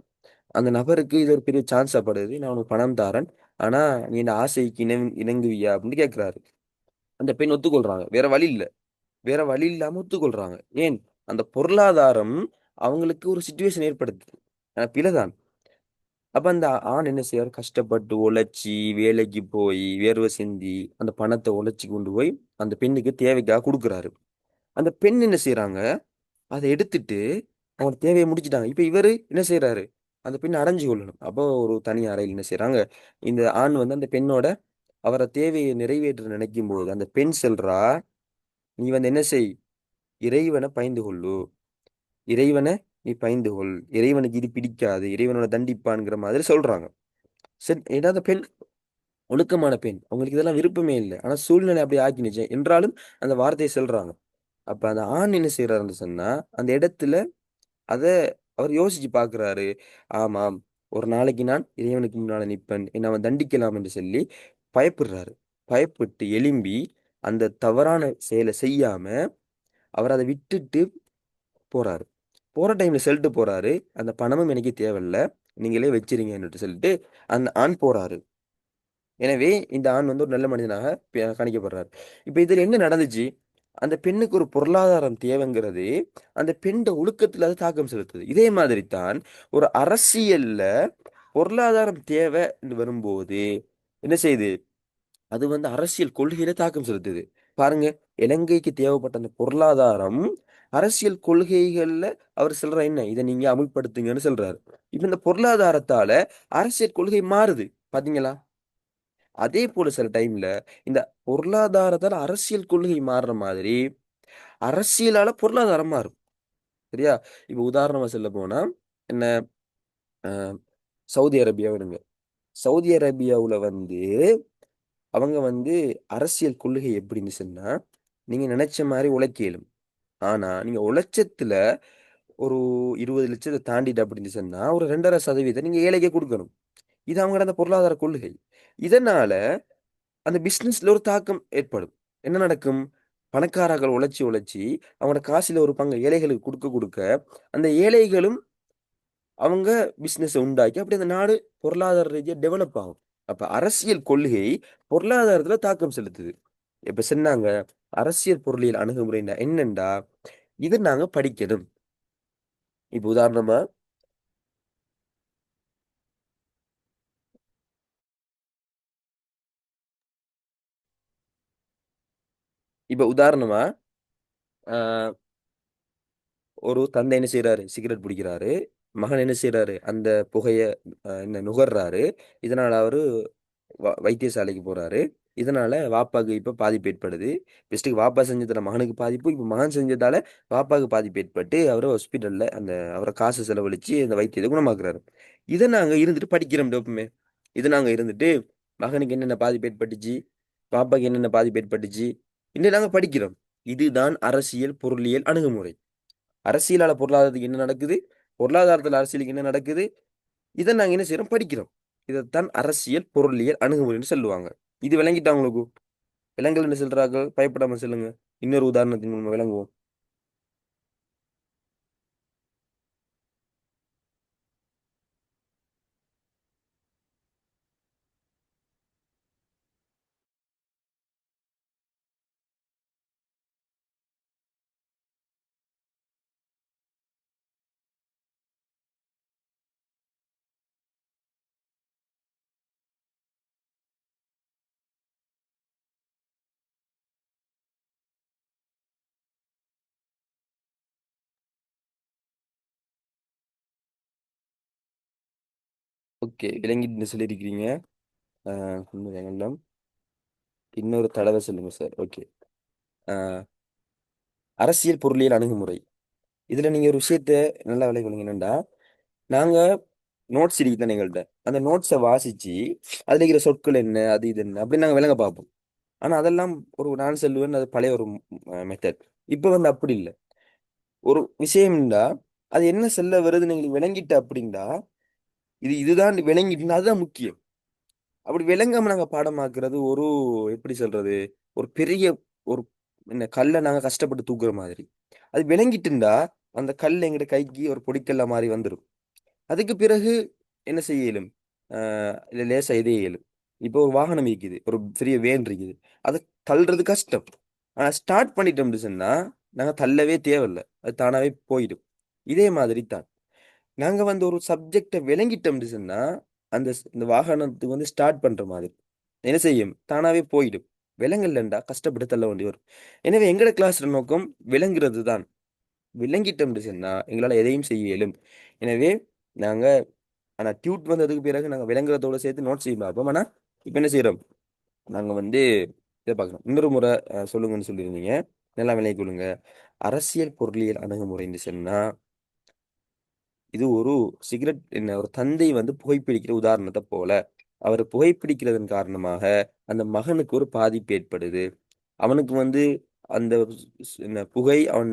அந்த நபருக்கு இது ஒரு பெரிய சான்ஸா படுது. நான் உனக்கு பணம் தாரேன், ஆனா நீ இந்த ஆசைக்கு இணங்குவியா அப்படின்னு கேட்கிறாரு. அந்த பெண் ஒத்துக்கொள்றாங்க. வேற வழி இல்ல. வேற வழி இல்லாம ஒத்துக்கொள்றாங்க. ஏன்? அந்த பொருளாதாரம் அவங்களுக்கு ஒரு சிச்சுவேஷன் ஏற்படுத்துது. பிழைதான். அப்ப அந்த ஆண் என்ன செய்வார்? கஷ்டப்பட்டு உழைச்சி வேலைக்கு போய் வேர்வை சிந்தி அந்த பணத்தை உழைச்சி கொண்டு போய் அந்த பெண்ணுக்கு தேவைக்காக கொடுக்குறாரு. அந்த பெண் என்ன செய்றாங்க? அதை எடுத்துட்டு அவங்க தேவையை முடிச்சிட்டாங்க. இப்ப இவரு என்ன செய்றாரு? அந்த பெண் அடைஞ்சு கொள்ளணும். அப்போ ஒரு தனி அறையில் என்ன செய்றாங்க? இந்த ஆண் வந்து அந்த பெண்ணோட அவர தேவையை நிறைவேற்ற நினைக்கும் போது அந்த பெண் சொல்றா, நீ வந்து என்ன செய்? இறைவனை பயந்து கொள்ளு. இறைவனை நீ பயந்து கொள். இறைவனுக்கு இது பிடிக்காது. இறைவனோட தண்டிப்பான்ங்கிற மாதிரி சொல்றாங்க. சரி, ஏன்னா அந்த பெண் ஒழுக்கமான பெண். அவங்களுக்கு இதெல்லாம் விருப்பமே இல்ல. ஆனா சூழ்நிலை அப்படி ஆக்கினுச்சு. என்றாலும் அந்த வார்த்தையை சொல்றாங்க. அப்ப அந்த ஆண் என்ன செய்றாருன்னு சொன்னா, அந்த இடத்துல அத அவர் யோசிச்சு பார்க்கிறாரு. ஆமாம், ஒரு நாளைக்கு நான் இறைவனுக்கு முன்னால நிப்பேன். என்ன அவன் தண்டிக்கலாம் என்று சொல்லி பயப்படுறாரு. பயப்பட்டு எழும்பி அந்த தவறான செயலை செய்யாம அவர் அதை விட்டுட்டு போறாரு. போற டைம்ல சொல்லிட்டு போறாரு, அந்த பணமும் எனக்கு தேவையில்ல. நீங்களே வச்சிருங்கன்னுட்டு சொல்லிட்டு அந்த ஆண் போறாரு. எனவே இந்த ஆண் வந்து ஒரு நல்ல மனிதனாக கணிக்கப்படுறார். இப்ப இதுல என்ன நடந்துச்சு? அந்த பெண்ணுக்கு ஒரு பொருளாதாரம் தேவைங்கிறது அந்த பெண்ட ஒழுக்கத்துல அது தாக்கம் செலுத்துது. இதே மாதிரி தான் ஒரு அரசியல்ல பொருளாதாரம் தேவைன்னு வரும்போது என்ன செய்யுது? அது வந்து அரசியல் கொள்கையில தாக்கம் செலுத்துது. பாருங்க, இலங்கைக்கு தேவைப்பட்ட அந்த பொருளாதாரம் அரசியல் கொள்கைகள்ல அவர் சொல்ற என்ன? இதை நீங்க அமுல்படுத்துங்கன்னு சொல்றாரு. இப்ப இந்த பொருளாதாரத்தால அரசியல் கொள்கை மாறுது. பாத்தீங்களா? அதே போல சில டைம்ல இந்த பொருளாதாரத்தால அரசியல் கொள்கை மாறுற மாதிரி அரசியலால பொருளாதாரம் மாறும். சரியா? இப்ப உதாரணமா சொல்ல போனா என்ன, அஹ், சவுதி அரேபியா விடுங்க. சவுதி அரேபியாவுல வந்து அவங்க வந்து அரசியல் கொள்கை எப்படின்னு சொன்னா, நீங்க நினைச்ச மாதிரி உழைக்க இயலும். ஆனா நீங்க உழைச்சத்துல ஒரு 20 லட்சத்தை தாண்டிட்டு அப்படின்னு சொன்னா ஒரு 2.5% நீங்க ஏழைக்கே கொடுக்கணும். இது அவங்களோட அந்த பொருளாதார கொள்கை. இதனால அந்த பிசினஸ்ல ஒரு தாக்கம் ஏற்படும். என்ன நடக்கும்? பணக்காரர்கள் உழைச்சு உழைச்சு அவங்களோட காசுல ஒரு பங்கு ஏழைகளுக்கு கொடுக்க கொடுக்க அந்த ஏழைகளும் அவங்க பிசினஸ் உண்டாக்கி அப்படி அந்த நாடு பொருளாதார ரீதியா டெவலப் ஆகும். அப்ப அரசியல் கொள்கை பொருளாதாரத்துல தாக்கம் செலுத்துது. இப்ப சொன்னாங்க அரசியல் பொருளியல் அணுகுமுறைன்னா என்னண்டா, இது நாங்க படிக்கணும். இப்ப உதாரணமா இப்ப உதாரணமா ஆஹ், ஒரு தந்தை என்ன செய்றாரு? சிகரெட் பிடிக்கிறாரு. மகன் என்ன செய்றாரு? அந்த புகைய என்ன நுகர்றாரு. இதனால அவரு வைத்தியசாலைக்கு போறாரு. இதனால வாப்பாக்கு இப்ப பாதிப்பு ஏற்படுது. ஃபர்ஸ்ட்டுக்கு வாப்பா செஞ்சதால மகனுக்கு பாதிப்பு. இப்ப மகன் செஞ்சதால வாப்பாக்கு பாதிப்பு ஏற்பட்டு அவர ஹாஸ்பிட்டல்ல அந்த அவர காசு செலவழிச்சு அந்த வைத்தியத்த குணமாக்குறாரு. இத நாங்க இருந்துட்டு படிக்கிறோம் டோப்பமே. இது நாங்க இருந்துட்டு மகனுக்கு என்னென்ன பாதிப்பு ஏற்பட்டுச்சு, பாப்பாக்கு என்னென்ன பாதிப்பு ஏற்பட்டுச்சு, இன்னும் நாங்க படிக்கிறோம். இதுதான் அரசியல் பொருளியல் அணுகுமுறை. அரசியலால பொருளாதாரத்துக்கு என்ன நடக்குது? பொருளாதாரத்துல அரசியலுக்கு என்ன நடக்குது? இதை நாங்க என்ன செய்யறோம்? படிக்கிறோம். இதைத்தான் அரசியல் பொருளியல் அணுகுமுறைன்னு சொல்லுவாங்க. இது விளங்கிட்டா உங்களுக்கு? விலங்குகள் என்ன சொல்றாங்க? பயப்படாம சொல்லுங்க. இன்னொரு உதாரணத்தின் மூலமா விளங்குவோம். ஓகே, விளங்கிட்டு சொல்லியிருக்கிறீங்க. இன்னும் வேண்டாம். இன்னொரு தடவை சொல்லுங்க சார். ஓகே. அரசியல் பொருளியல் அணுகுமுறை. இதுல நீங்க ஒரு விஷயத்த நல்லா விளங்குவீங்க. என்னன்னா, நாங்க நோட்ஸ் இருக்கு தானே எங்கள்கிட்ட. அந்த நோட்ஸை வாசிச்சு அதுல இருக்கிற சொற்கள் என்ன, அது இது என்ன அப்படின்னு நாங்க விளங்க பார்ப்போம். ஆனா அதெல்லாம் ஒரு நான் சொல்லுவேன், அது பழைய ஒரு மெத்தட். இப்ப வந்து அப்படி இல்லை. ஒரு விஷயம்டா அது என்ன சொல்ல வருதுன்னு எங்களுக்கு விளங்கிட்ட அப்படின்டா, இதுதான் விளங்கிட்டுனா அதுதான் முக்கியம். அப்படி விளங்காம நாங்க பாடமாக்குறது ஒரு எப்படி சொல்றது, ஒரு பெரிய ஒரு என்ன கல்லை நாங்க கஷ்டப்பட்டு தூக்குற மாதிரி. அது விளங்கிட்டுண்டா அந்த கல் எங்கட கைக்கு ஒரு பொடிக்கல்ல மாதிரி வந்துடும். அதுக்கு பிறகு என்ன செய்ய இயலும்? இல்ல லேசா இதே இயலும். இப்போ ஒரு வாகனம் இருக்குது, ஒரு பெரிய வேன் இருக்குது. அதை தள்ளுறது கஷ்டம். ஆனா ஸ்டார்ட் பண்ணிட்டோம்னு சொன்னா நாங்க தள்ளவே தேவையில்லை, அது தானாவே போயிடும். இதே மாதிரி தான் நாங்க வந்து ஒரு சப்ஜெக்டை விளங்கிட்டோம்னு சொன்னா இந்த வாகனத்துக்கு வந்து ஸ்டார்ட் பண்ற மாதிரி என்ன செய்யும், தானாவே போயிடும். விலங்கல்லண்டா கஷ்டப்பட்டு தள்ள வேண்டி வரும். எனவே எங்கட கிளாஸ் நோக்கம் விளங்குறது தான். விளங்கிட்டோம்னு சொன்னா எங்களால எதையும் செய்ய இயலும். எனவே நாங்க ஆனா டியூட் வந்ததுக்கு பிறகு நாங்க விளங்குறதோட சேர்த்து நோட் செய்ய பார்ப்போம். ஆனா இப்ப என்ன செய்யறோம், நாங்க வந்து இதை பார்க்கணும். இன்னொரு முறை சொல்லுங்கன்னு சொல்லியிருந்தீங்க, நல்லா விளங்கிக் கொள்ளுங்க. அரசியல் பொருளியல் அணுகுமுறைன்னு சொன்னா இது ஒரு சிகரெட் என்ன ஒரு தந்தை வந்து புகைப்பிடிக்கிற உதாரணத்தை போல. அவர் புகைப்பிடிக்கிறதன் காரணமாக அந்த மகனுக்கு ஒரு பாதிப்பு ஏற்படுது. அவனுக்கு வந்து அந்த என்ன புகை அவன்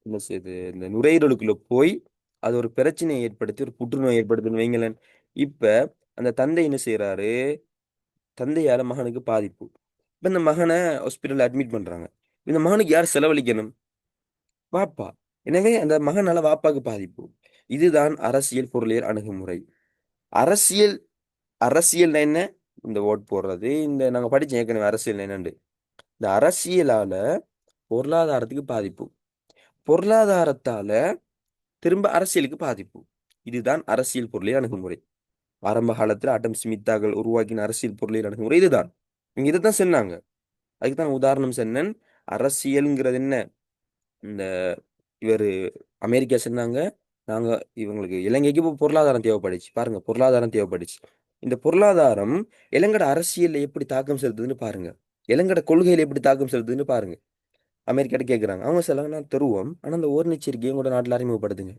என்ன செய்யுது, இந்த நுரையீரலுக்குள்ள போய் அது ஒரு பிரச்சனையை ஏற்படுத்தி ஒரு புற்றுநோய் ஏற்படுத்துன்னு வைங்களேன். இப்ப அந்த தந்தை என்ன செய்யறாரு, தந்தையால மகனுக்கு பாதிப்பு. இப்ப இந்த மகனை ஹாஸ்பிட்டல் அட்மிட் பண்றாங்க. இந்த மகனுக்கு யார் செலவழிக்கணும்? வாப்பா. எனவே அந்த மகனால வாப்பாக்கு பாதிப்பு. இதுதான் அரசியல் பொருளியல் அணுகுமுறை. அரசியல் அரசியல் என்ன? இந்த ஓட் போடுறது, இந்த நாங்க படிச்சோம் ஏற்கனவே அரசியல் என்னண்டு. இந்த அரசியலால பொருளாதாரத்துக்கு பாதிப்பு, பொருளாதாரத்தால திரும்ப அரசியலுக்கு பாதிப்பு. இதுதான் அரசியல் பொருளியல் அணுகுமுறை. ஆரம்ப காலத்துல அடம் ஸ்மித்தாக்கள் உருவாக்கின அரசியல் பொருளியல் அணுகுமுறை இதுதான். இங்க இதைத்தான் சொன்னாங்க. அதுக்கு தான் உதாரணம் சொன்னேன். அரசியல்ங்கிறது என்ன, இந்த இவர் அமெரிக்கா சொன்னாங்க, நாங்க இவங்களுக்கு இலங்கைக்கு இப்போ பொருளாதாரம் தேவைப்படுச்சு. பாருங்க, பொருளாதாரம் தேவைப்படுச்சு. இந்த பொருளாதாரம் இலங்கட அரசியல்ல எப்படி தாக்கம் செலுத்துதுன்னு பாருங்க. இலங்கட கொள்கையில எப்படி தாக்கம் செலுத்துதுன்னு பாருங்க. அமெரிக்காட்ட கேட்குறாங்க, அவங்க சொல்லுவாங்க நான் தருவோம், ஆனா அந்த ஓர்னிச்சரிக்கையை உங்களோட நாட்டில் அறிமுகப்படுத்துங்க.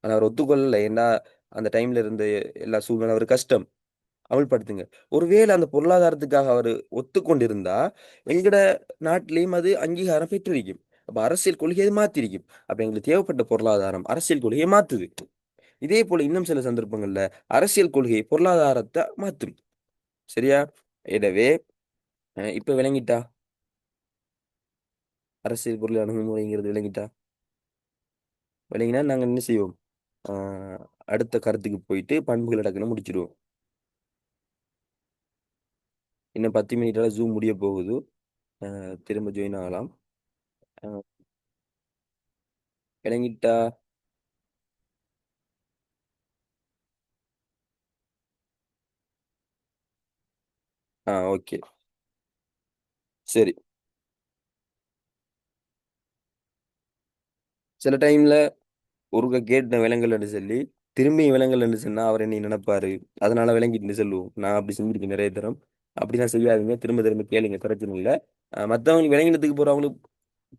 ஆனா அவர் ஒத்துக்கொள்ளல. ஏன்னா அந்த டைம்ல இருந்த எல்லா சூழ்நிலை அவர் கஷ்டம், அமல்படுத்துங்க. ஒருவேளை அந்த பொருளாதாரத்துக்காக அவர் ஒத்துக்கொண்டிருந்தா எங்கட நாட்டிலையும் அது அங்கீகாரம் பெற்றிருக்கும். அப்ப அரசியல் கொள்கையை மாத்திருக்கும். அப்ப எங்களுக்கு தேவைப்பட்ட பொருளாதாரம் அரசியல் கொள்கையை மாத்துது. இதே போல இன்னும் சில சந்தர்ப்பங்கள்ல அரசியல் கொள்கை பொருளாதாரத்தை மாத்தும். சரியா? எனவே இப்ப விளங்கிட்டா, அரசியல் பொருள் அணுகுமுறைங்கிறது விளங்கிட்டா? விளங்கினா நாங்க என்ன செய்வோம், ஆஹ் அடுத்த கருத்துக்கு போயிட்டு பண்புகள் அடக்கணும் முடிச்சிடுவோம். இன்னும் 10 மினிட்டால ஜூம் முடிய போகுது. திரும்ப ஜாயின் ஆகலாம். அஹ் விளங்கிட்டா? ஓகே. சரி. சில டைம்ல ஒருக்க கேட்ட விலங்கல்னு சொல்லி திரும்பி விலங்கல்னு சொன்னா அவர் என்னை நினைப்பாரு, அதனால விளங்கிட்டு சொல்லுவோம். நான் அப்படி செஞ்சிருக்கேன் நிறைய தரம். அப்படிலாம் செய்யாதீங்க, திரும்ப திரும்ப கேளுங்க, பிரச்சனை இல்லை. மற்றவங்களுக்கு விளங்கினத்துக்கு போறவங்களுக்கு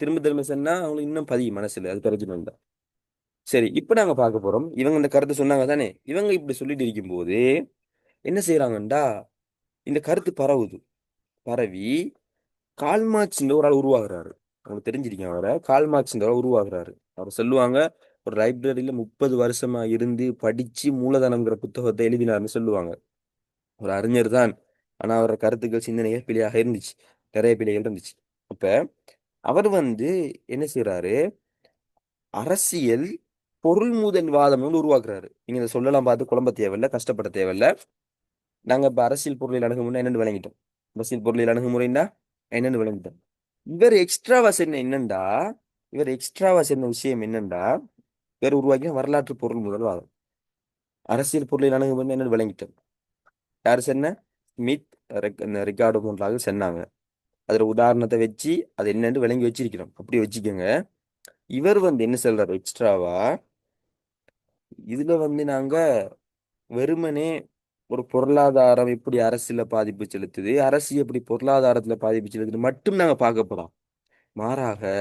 திரும்ப திரும்ப சொன்னா அவங்களுக்கு இன்னும் பதியும் மனசுல, அது பிரச்சனை இல்லை. சரி, இப்ப நாங்க பார்க்க போறோம். இவங்க இந்த கருத்து சொன்னாங்க தானே, இவங்க இப்படி சொல்லிட்டு இருக்கும்போது என்ன செய்யறாங்கண்டா, இந்த கருத்து பரவுது. பரவி கால்மார்க்ஸ்ன்ற ஒரு ஆள் உருவாகுறாரு. அவங்களுக்கு தெரிஞ்சிருக்கேன் அவரை. கால்மார்க்ஸ்ன்ற ஆள் உருவாகுறாரு. அவர் சொல்லுவாங்க, ஒரு லைப்ரரியில 30 வருஷமா இருந்து படிச்சு மூலதனம்ங்கிற புத்தகத்தை எழுதினார்னு சொல்லுவாங்க. ஒரு அறிஞர் தான். ஆனா அவரோட கருத்துக்கள் சிந்தனைகள் பிழையாக இருந்துச்சு, நிறைய பிழைகள் இருந்துச்சு. அப்ப அவர் வந்து என்ன செய்யறாரு, அரசியல் பொருள் முதல்வாதம் உருவாக்குறாரு. நீங்க இதை சொல்லலாம் பார்த்து குழம்ப தேவையில்ல, கஷ்டப்பட தேவையில்ல. நாங்க இப்ப அரசியல் பொருளியல் அணுகுமுறை என்னன்னு விளங்கிட்டோம். அரசியல் பொருளியல் அணுகுமுறைன்னா என்னன்னு விளங்கிட்டோம். இவர் எக்ஸ்ட்ராவா சொன்ன என்னண்டா, இவர் எக்ஸ்ட்ராவா சொன்ன விஷயம் என்னண்டா, இவர் உருவாக்கிய வரலாற்று பொருள் முதல்வாதம். அரசியல் பொருளியல் அணுகுமுறை என்னன்னு விளங்கிட்டோம். யாரு சொன்ன? ஸ்மித், ரிகார்டோ போன்றாக சொன்னாங்க. அதுல உதாரணத்தை வச்சு அது என்னன்னு விளங்கி வச்சிருக்கிறோம். அப்படி வச்சுக்கோங்க. இவர் வந்து என்ன சொல்றாரு எக்ஸ்ட்ராவா, இதுல வந்து நாங்க வெறுமனே ஒரு பொருளாதாரம் எப்படி அரசியல பாதிப்பு செலுத்துது, அரசு எப்படி பொருளாதாரத்துல பாதிப்பு செலுத்துது மட்டும் நாங்க பார்க்க போறோம். மாறாக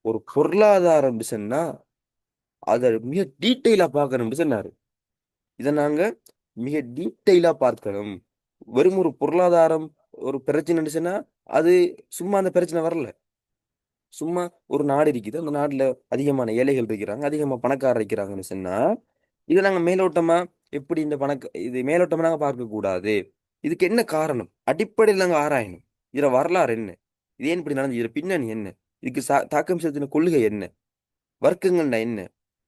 ஒரு பொருளாதாரம் சொன்னா அதை மிக டீட்டெயிலா பார்க்கணும்னு சொன்னாரு. இதை நாங்க மிக டீட்டெயிலா பார்க்கணும். வெறும் ஒரு பொருளாதாரம் ஒரு பிரச்சனைன்னு சொன்னா அது சும்மா அந்த பிரச்சனை வரல. சும்மா ஒரு நாடு இருக்குது, அந்த நாட்டுல அதிகமான ஏழைகள் இருக்கிறாங்க, அதிகமா பணக்காரர் இருக்கிறாங்கன்னு சொன்னா இதை நாங்க மேலோட்டமா எப்படி இந்த இது மேலோட்டமா நாங்க பார்க்க கூடாது. இதுக்கு என்ன காரணம்? அடிப்படையில் நாங்கள் ஆராயணும். இதுல வரலாறு என்ன? இது ஏன் இப்படி நடந்தது? இதுல பின்னணி என்ன? இதுக்கு தாக்கம் செலுத்தின கொள்கை என்ன? வர்க்கங்கள்னா என்ன?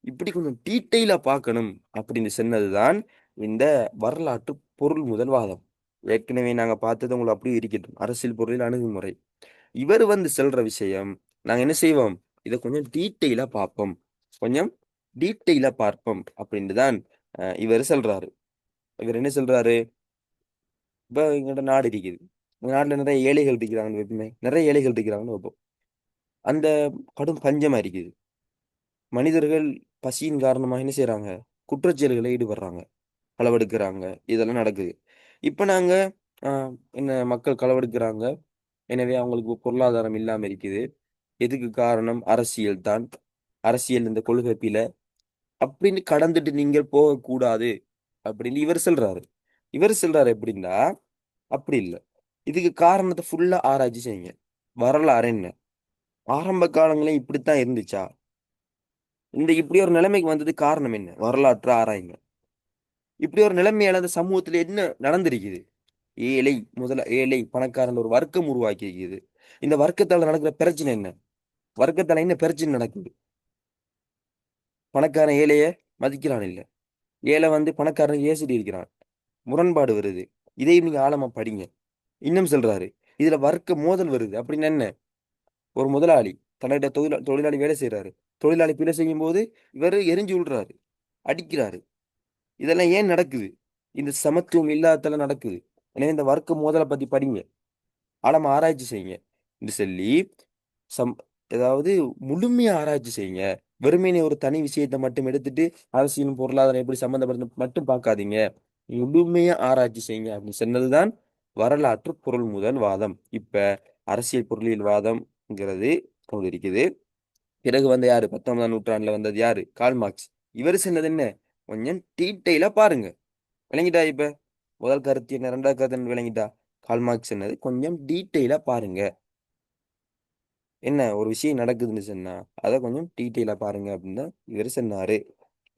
இப்படி கொஞ்சம் டீட்டெயிலா பார்க்கணும் அப்படின்னு சொன்னதுதான் இந்த வரலாற்று பொருள் முதல் வாதம். ஏற்கனவே நாங்க பார்த்தது உங்களுக்கு அப்படியே இருக்கட்டும். அரசியல் பொருளில் அணுகுமுறை. இவர் வந்து சொல்ற விஷயம் நாங்க என்ன செய்வோம்? இதை கொஞ்சம் டீட்டெயிலா பார்ப்போம். கொஞ்சம் டீட்டெயிலா பார்ப்போம் அப்படின்னு தான் இவர் சொல்றாரு. இவர் என்ன சொல்றாரு? இப்ப எங்கள்ட்ட நாடு இருக்குது. இந்த நாட்டுல நிறைய ஏழைகள் இருக்கிறாங்கன்னு வைப்போமே. நிறைய ஏழைகள் இருக்கிறாங்கன்னு வைப்போம். அந்த கடும் பஞ்சமா இருக்குது. மனிதர்கள் பசியின் காரணமாக என்ன செய்றாங்க? குற்றச்செயல்களில் ஈடுபடுறாங்க, களவெடுக்கிறாங்க. இதெல்லாம் நடக்குது. இப்ப நாங்க என்ன மக்கள் களவெடுக்கிறாங்க. எனவே அவங்களுக்கு பொருளாதாரம் இல்லாம இருக்குது. எதுக்கு காரணம்? அரசியல் தான். அரசியல் இந்த கொள்கை பிழை அப்படின்னு கடந்துட்டு நீங்க போகக்கூடாது அப்படின்னு இவர் சொல்றாரு. இவர் சொல்றாரு எப்படின்னா, அப்படி இல்லை. இதுக்கு காரணத்தை ஃபுல்லா ஆராய்ச்சி செய்யுங்க. வரலாறு என்ன? ஆரம்ப காலங்களே இப்படித்தான் இருந்துச்சா? இந்த இப்படி ஒரு நிலைமைக்கு வந்தது காரணம் என்ன? வரலாற்று ஆராயுங்க. இப்படி ஒரு நிலைமையால அந்த சமூகத்துல என்ன நடந்திருக்குது? ஏழை பணக்காரன் ஒரு வர்க்கம் உருவாக்கி இருக்குது. இந்த வர்க்கத்தால நடக்கிற பிரச்சனை என்ன? வர்க்கத்தால என்ன பிரச்சனை நடக்குது? பணக்காரன் ஏழைய மதிக்கிறான் இல்ல. ஏழை வந்து பணக்காரன் ஏசிட்டு இருக்கிறான். முரண்பாடு வருது. இதையும் நீங்க ஆழமா படிங்க. இன்னும் சொல்றாரு, இதுல வர்க்க மோதல் வருது அப்படின்னு என்ன? ஒரு முதலாளி தன்னிட தொழிலாளி வேலை செய்யறாரு. தொழிலாளி பிழை செய்யும் போது இவர் எரிஞ்சு விடுறாரு, அடிக்கிறாரு. இதெல்லாம் ஏன் நடக்குது? இந்த சமத்துவம் இல்லாததால நடக்குது. எனவே இந்த வர்க்க மோதலை பத்தி படிங்க, ஆழமா ஆராய்ச்சி செய்யுங்க என்று சொல்லி சம் ஏதாவது முழுமையா ஆராய்ச்சி செய்யுங்க. வெறுமனே ஒரு தனி விஷயத்தை மட்டும் எடுத்துட்டு அரசியலும் பொருளாதாரம் எப்படி சம்பந்தப்பட்ட மட்டும் பார்க்காதீங்க. முழுமையா ஆராய்ச்சி செய்யுங்க அப்படின்னு சொன்னதுதான் வரலாற்று பொருள் முதல் வாதம். இப்ப அரசியல் பொருளியல் வாதம்ங்கிறது ஒன்று இருக்குது. பிறகு வந்து யாரு? 19ஆம் நூற்றாண்டுல வந்தது யாரு? Karl Marx. இவர் சொன்னது என்ன? கொஞ்சம் டீட்டெயிலா பாருங்க. விளங்கிட்டா? இப்ப முதல் கருத்து என்ன, ரெண்டாவது கருத்து என்ன விளங்கிட்டா? கார்ல் மார்க்ஸ் சொன்னது கொஞ்சம் டீட்டெயிலா பாருங்க. என்ன ஒரு விஷயம் நடக்குதுன்னு சொன்னா அதை கொஞ்சம் டீட்டெயிலா பாருங்க அப்படின்னு தான் இவர் சொன்னாரு.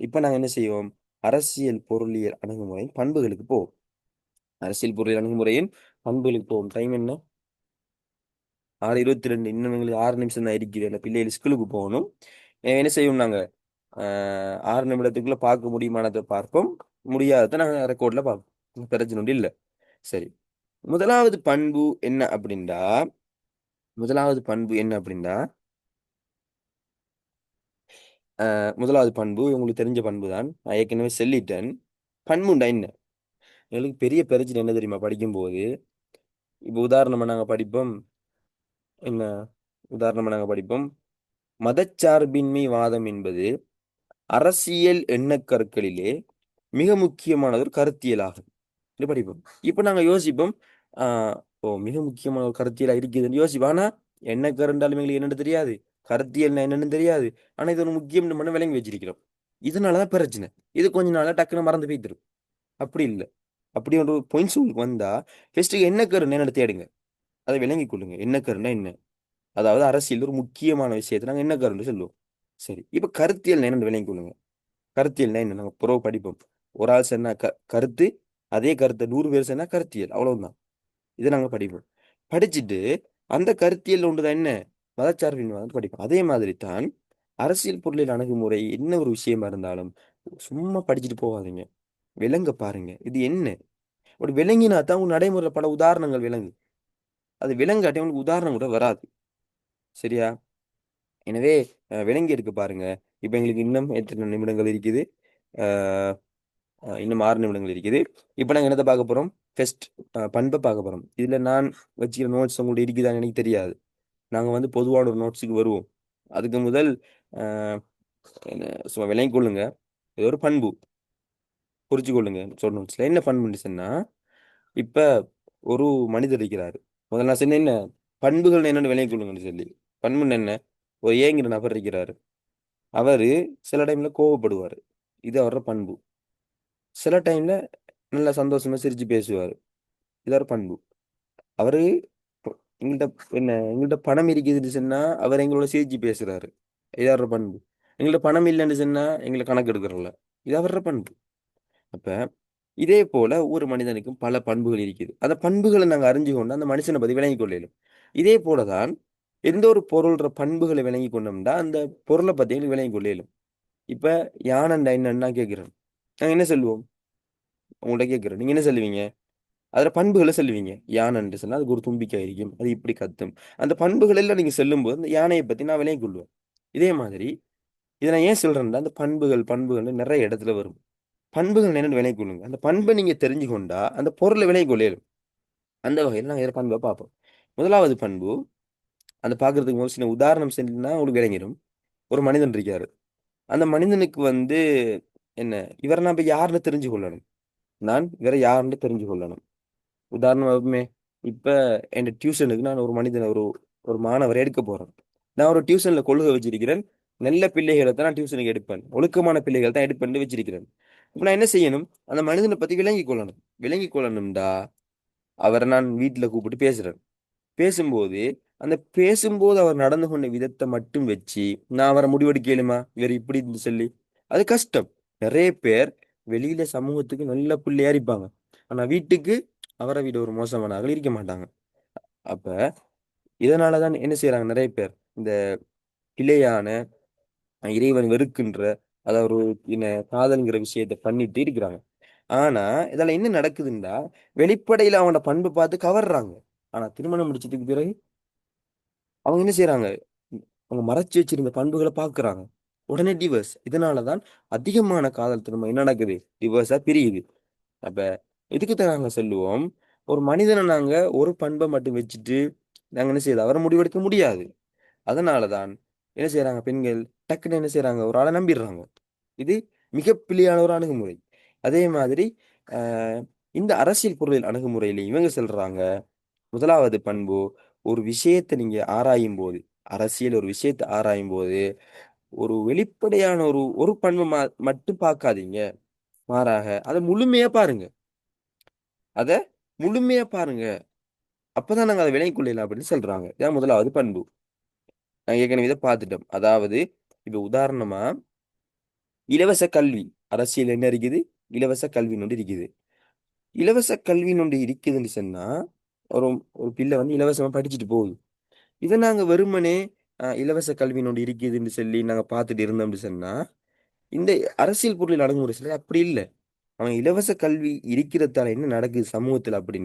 இப்ப நாங்க என்ன செய்வோம்? அரசியல் பொருளியல் அணுகுமுறையின் பண்புகளுக்கு போவோம். அரசியல் பொருளியல் அணுகுமுறையின் பண்புகளுக்கு போவோம். டைம் என்ன? 6:22. இன்னும் எங்களுக்கு 6 நிமிஷம் தான் இருக்குது. இல்லை பிள்ளைகள் ஸ்கூலுக்கு போகணும். என்ன செய்வோம் நாங்க? 6 நிமிடத்துக்குள்ள பார்க்க முடியுமானதை பார்ப்போம். முடியாததை நாங்க ரெக்கார்ட்ல பார்ப்போம். பிரச்சனை ஒன்றும் இல்லை. சரி. முதலாவது பண்பு என்ன அப்படின்னா முதலாவது பண்பு என்ன அப்படின்னா முதலாவது பண்பு உங்களுக்கு தெரிஞ்ச பண்பு தான். நான் ஏற்கனவே சொல்லிட்டேன். பண்புண்டா என்ன? எங்களுக்கு பெரிய பிரச்சனை என்ன தெரியுமா? படிக்கும்போது இப்போ உதாரணமா நாங்க படிப்போம். என்ன உதாரணமா நாங்க படிப்போம்? மதச்சார்பின்மை வாதம் என்பது அரசியல் எண்ணக்கருக்களிலே மிக முக்கியமான ஒரு கருத்தியலாகும். இது படிப்போம். இப்போ நாங்க யோசிப்போம். மிக முக்கியமான ஒரு கருத்தியலா இருக்குதுன்னு யோசிப்போம். ஆனா என்ன கருண்டாலும் எங்களுக்கு என்னன்னு தெரியாது. கருத்தியல்னா என்னன்னு தெரியாது. ஆனா இது ஒரு முக்கியம்னு மட்டும் விளங்கி வச்சிருக்கிறோம். இதனாலதான் பிரச்சனை. இது கொஞ்ச நாளா டக்குன்னு மறந்து போய்த்திரும். அப்படி இல்லை. அப்படி ஒரு பாயிண்ட்ஸ் உங்களுக்கு வந்தா ஃபர்ஸ்ட் என்ன கருன்னு என்னன்னு தேடுங்க. அதை விளங்கிக் கொள்ளுங்க. என்ன கருன்னா என்ன? அதாவது அரசியல் ஒரு முக்கியமான விஷயத்தை நாங்க என்ன கருன்னு சொல்லுவோம். சரி, இப்ப கருத்தியல் என்னன்னு விளங்கிக் கொள்ளுங்க. கருத்தியல்னா என்ன? நாங்க புறவு படிப்போம். ஒரு ஆள் சொன்னா கருத்து, அதே கருத்தை 100 பேர் சொன்னா கருத்தியல், அவ்வளவுதான். இதை நாங்க படிப்போம். படிச்சுட்டு அந்த கருத்தியல் ஒன்றுதான் என்ன? மதச்சார்பின்வாதம் படிப்போம். அதே மாதிரி தான் அரசியல் பொருளியல் அணுகுமுறை என்ன ஒரு விஷயமா இருந்தாலும் சும்மா படிச்சுட்டு போகாதீங்க. விளங்க பாருங்க. இது என்ன? அப்படி விளங்கினா தான் உங்க நடைமுறையில் பல உதாரணங்கள் விளங்கு. அது விளங்காட்டி உங்களுக்கு உதாரணம் கூட வராது. சரியா? எனவே விளங்கி எடுக்க பாருங்க. இப்போ எங்களுக்கு இன்னும் எத்தனை நிமிடங்கள் இருக்குது? அஹ் இன்னும் 6 நிமிடங்கள் இருக்குது. இப்போ நாங்கள் என்னத்தை பார்க்க போறோம்? ஃபர்ஸ்ட் பண்பை பார்க்க போறோம். இதுல நான் வச்சுக்கிற நோட்ஸ் உங்கள்ட்ட இருக்குதான்னு எனக்கு தெரியாது. நாங்க வந்து பொதுவான ஒரு நோட்ஸுக்கு வருவோம். அதுக்கு முதல் அஹ், என்ன சும்மா விளங்கிக் கொள்ளுங்க. இது ஒரு பண்பு. புரிச்சு கொள்ளுங்க. சொன்ன நோட்ஸ்ல என்ன பண்புன்னு சொன்னா, இப்ப ஒரு மனிதர் இருக்கிறாரு. முதல்ல நான் சொன்ன என்ன பண்புகள் என்னன்னு விளங்கிக் கொள்ளுங்கன்னு சொல்லி. பண்புன்னு என்ன? ஒரு ஏங்கிற நபர் இருக்கிறாரு. அவரு சில டைம்ல கோவப்படுவாரு. இது அவரோட பண்பு. சில டைம்ல நல்லா சந்தோஷமா சிரிச்சு பேசுவாரு. இது ஒரு பண்பு. அவரு எங்கள்கிட்ட எங்கள்கிட்ட பணம் இருக்குதுன்னு சொன்னா அவர் எங்களோட சிரிச்சு பேசுறாரு. இது அவரோட பண்பு. எங்கள்கிட்ட பணம் இல்லைன்னு சொன்னா எங்களை கணக்கு எடுக்கிறோம்ல. இது அவரோட பண்பு. அப்ப இதே போல ஒவ்வொரு மனிதனுக்கும் பல பண்புகள் இருக்குது. அந்த பண்புகளை நாங்கள் அறிஞ்சு கொண்டு அந்த மனுஷனை பத்தி விளங்கிக் கொள்ளலும். இதே போலதான் எந்த ஒரு பொருள்ற பண்புகளை விளங்கி கொண்டோம்னா அந்த பொருளை பத்தி எங்களுக்கு விளங்கி கொள்ளலும். இப்ப யானண்டா என்னன்னா கேட்கிறேன். நாங்க என்ன சொல்லுவோம்? உங்கள்ட்ட கேட்கிறேன். நீங்க என்ன சொல்லுவீங்க? அதுல பண்புகளை சொல்லுவீங்க. யானைன்னு சொன்னா அதுக்கு ஒரு தும்பிக்கை இருக்கும். அது இப்படி கத்தும். அந்த பண்புகள் எல்லாம் நீங்க சொல்லும்போது அந்த யானையை பத்தி நான் விளங்கிக் கொள்வேன். இதே மாதிரி இதை நான் ஏன் சொல்றேன்னா அந்த பண்புகள் நிறைய இடத்துல வரும். பண்புகள் என்னன்னு விளங்கிக் கொள்ளுங்க. அந்த பண்பை நீங்க தெரிஞ்சு கொண்டா அந்த பொருளை விளங்கிக் கொள்ளையிலும். அந்த வகையில் நாங்கள் இதை பண்பை பார்ப்போம். முதலாவது பண்பு அந்த பார்க்கறதுக்கு ஒரு சின்ன உதாரணம் செஞ்சுன்னா உங்களுக்கு விளங்கிடும். ஒரு மனிதன் இருக்காரு. அந்த மனிதனுக்கு வந்து என்ன இவரை நான் இப்ப யாருன்னு தெரிஞ்சு கொள்ளணும். நான் இவரை யாருன்னு தெரிஞ்சு கொள்ளணும். உதாரணமாகவுமே இப்ப என் டியூஷனுக்கு நான் ஒரு மனிதனை ஒரு ஒரு மாணவரை எடுக்க போறேன். நான் ஒரு டியூஷன்ல கொள்கை வச்சிருக்கிறேன். நல்ல பிள்ளைகளை தான் நான் டியூஷனுக்கு எடுப்பேன். ஒழுக்கமான பிள்ளைகள் தான் எடுப்பேன் வச்சிருக்கிறேன். இப்ப நான் என்ன செய்யணும்? அந்த மனிதனை பத்தி விளங்கி கொள்ளணும். விளங்கி கொள்ளணும்டா அவரை நான் வீட்டுல கூப்பிட்டு பேசுறேன். பேசும்போது அந்த பேசும்போது அவர் நடந்து கொண்ட விதத்தை மட்டும் வச்சு நான் அவரை முடிவெடுக்கலுமா இவர் இப்படி சொல்லி அது கஷ்டம். நிறைய பேர் வெளியில சமூகத்துக்கு நல்ல பிள்ளையா இருப்பாங்க. ஆனா வீட்டுக்கு அவரை விட ஒரு மோசமானவர்கள் இருக்க மாட்டாங்க. அப்ப இதனாலதான் என்ன செய்யறாங்க நிறைய பேர் இந்த பிழையான இறைவன் வெறுக்கின்ற அதாவது ஒரு என்ன காதல்ங்கிற விஷயத்த பண்ணிட்டு இருக்கிறாங்க. ஆனா இதெல்லாம் என்ன நடக்குதுன்னா வெளிப்படையில அவனோட பண்பு பார்த்து கவர்றாங்க. ஆனா திருமணம் முடிச்சதுக்கு பிறகு அவங்க என்ன செய்யறாங்க? அவங்க மறைச்சு வச்சிருந்த பண்புகளை பார்க்கறாங்க. உடனே டிவர்ஸ். இதனாலதான் அதிகமான காதல் திரும்ப என்ன நடக்குது? டிவர்ஸா பிரியுது. அப்ப இதுக்கு தான் நாங்க சொல்லுவோம் ஒரு மனிதனை நாங்க ஒரு பண்பை மட்டும் வச்சுட்டு நாங்க என்ன செய்யலாம் அவரை முடிவெடுக்க முடியாது. அதனாலதான் என்ன செய்யறாங்க பெண்கள் டக்குன்னு என்ன செய்யறாங்க ஒரு ஆளை நம்பிடுறாங்க. இது மிக பிழையான ஒரு அணுகுமுறை. அதே மாதிரி ஆஹ் இந்த அரசியல் பொருளியல் அணுகுமுறையில இவங்க சொல்றாங்க முதலாவது பண்பு ஒரு விஷயத்தை நீங்க ஆராயும் போது அரசியல் ஒரு விஷயத்தை ஆராயும் போது ஒரு வெளிப்படையான ஒரு ஒரு பண்பு மட்டும் பார்க்காதீங்க. மாறாக அதை முழுமையா பாருங்க. அதை முழுமையா பாருங்க. அப்பதான் நாங்க அதை விளங்கிக் கொள்ளலாம் அப்படின்னு சொல்றாங்க. இதான் முதலாவது பண்பு. நாங்க ஏற்கனவே இதை பார்த்துட்டோம். அதாவது இப்ப உதாரணமா இலவச கல்வி அரசியல் என்ன இருக்குது? இலவச கல்வி ஒன்று இருக்குது. இலவச கல்வி ஒன்று இருக்குதுன்னு சொன்னா ஒரு ஒரு பிள்ளை வந்து இலவசமா படிச்சுட்டு போகுது. இதை நாங்க வெறுமனே இலவச கல்வி ஒன்று இருக்குதுன்னு சொல்லி நாங்க பார்த்துட்டு இருந்தோம்னு சொன்னா இந்த அரசியல் பொருளில் அடங்குமுறை சில அப்படி இல்லை. அவன் இலவச கல்வி இருக்கிறதால என்ன நடக்குது சமூகத்துல அப்படின்னு